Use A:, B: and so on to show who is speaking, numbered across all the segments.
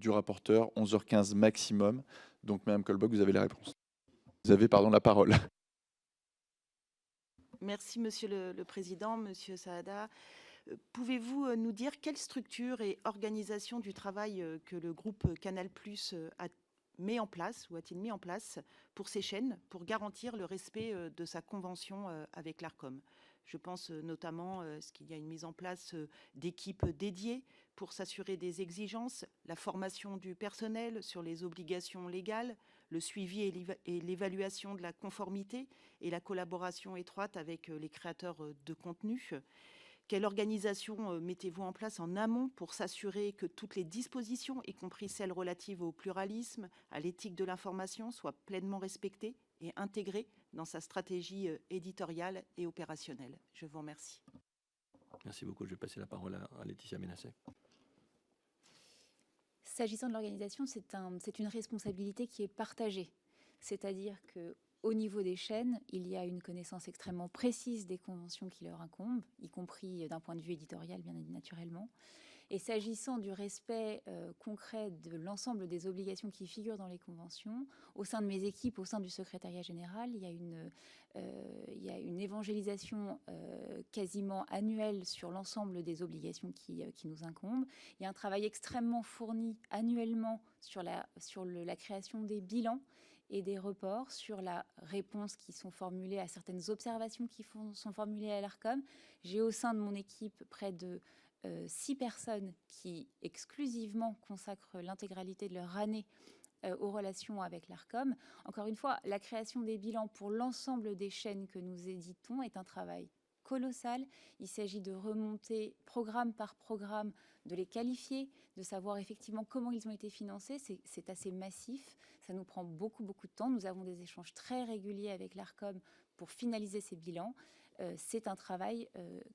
A: du rapporteur, 11h15 maximum. Donc, Madame Colbock, vous avez la réponse. Vous avez, la parole.
B: Merci, Monsieur le Président, Monsieur Saada. Pouvez-vous nous dire quelle structure et organisation du travail que le groupe Canal+ met en place ou a-t-il mis en place pour ces chaînes pour garantir le respect de sa convention avec l'Arcom? Je pense notamment à ce qu'il y a une mise en place d'équipes dédiées pour s'assurer des exigences, la formation du personnel sur les obligations légales, le suivi et l'évaluation de la conformité et la collaboration étroite avec les créateurs de contenu. Quelle organisation mettez-vous en place en amont pour s'assurer que toutes les dispositions, y compris celles relatives au pluralisme, à l'éthique de l'information, soient pleinement respectées et intégrées dans sa stratégie éditoriale et opérationnelle? Je vous remercie.
C: Merci beaucoup. Je vais passer la parole à Laetitia Ménassé.
D: S'agissant de l'organisation, c'est une responsabilité qui est partagée. C'est-à-dire qu'au niveau des chaînes, il y a une connaissance extrêmement précise des conventions qui leur incombent, y compris d'un point de vue éditorial, bien naturellement. Et s'agissant du respect concret de l'ensemble des obligations qui figurent dans les conventions, au sein de mes équipes, au sein du secrétariat général, il y a une évangélisation quasiment annuelle sur l'ensemble des obligations qui nous incombent. Il y a un travail extrêmement fourni annuellement sur la création des bilans et des reports, sur la réponse qui sont formulées à certaines observations qui sont formulées à l'Arcom. J'ai au sein de mon équipe près de 6 personnes qui exclusivement consacrent l'intégralité de leur année aux relations avec l'Arcom. Encore une fois, la création des bilans pour l'ensemble des chaînes que nous éditons est un travail colossal. Il s'agit de remonter programme par programme, de les qualifier, de savoir effectivement comment ils ont été financés. C'est assez massif, ça nous prend beaucoup de temps. Nous avons des échanges très réguliers avec l'Arcom pour finaliser ces bilans. C'est un travail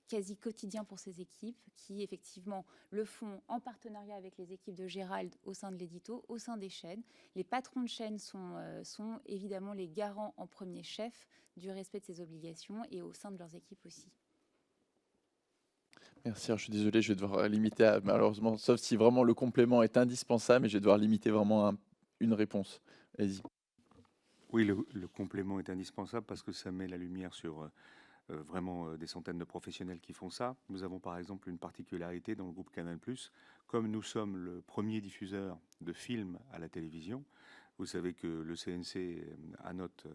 D: quasi quotidien pour ces équipes qui, effectivement, le font en partenariat avec les équipes de Gérald au sein de l'édito, au sein des chaînes. Les patrons de chaînes sont évidemment les garants en premier chef du respect de ces obligations et au sein de leurs équipes aussi.
A: Merci, alors je suis désolé, je vais devoir limiter, malheureusement, sauf si vraiment le complément est indispensable, mais je vais devoir limiter vraiment une réponse. Allez-y.
E: Oui, le complément est indispensable parce que ça met la lumière sur vraiment des centaines de professionnels qui font ça. Nous avons par exemple une particularité dans le groupe Canal+, comme nous sommes le premier diffuseur de films à la télévision. Vous savez que le CNC annote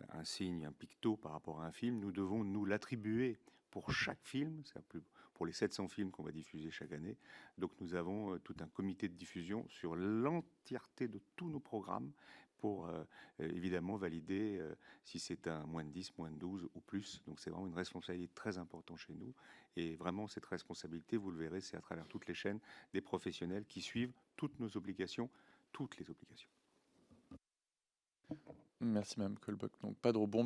E: un signe, un picto par rapport à un film. Nous devons nous l'attribuer pour chaque film, c'est pour les 700 films qu'on va diffuser chaque année. Donc nous avons tout un comité de diffusion sur l'entièreté de tous nos programmes pour évidemment valider si c'est un moins de 10, moins de 12 ou plus. Donc c'est vraiment une responsabilité très importante chez nous. Et vraiment cette responsabilité, vous le verrez, c'est à travers toutes les chaînes des professionnels qui suivent toutes nos obligations, toutes les obligations.
A: Merci Mme Colbock. Donc pas de rebond.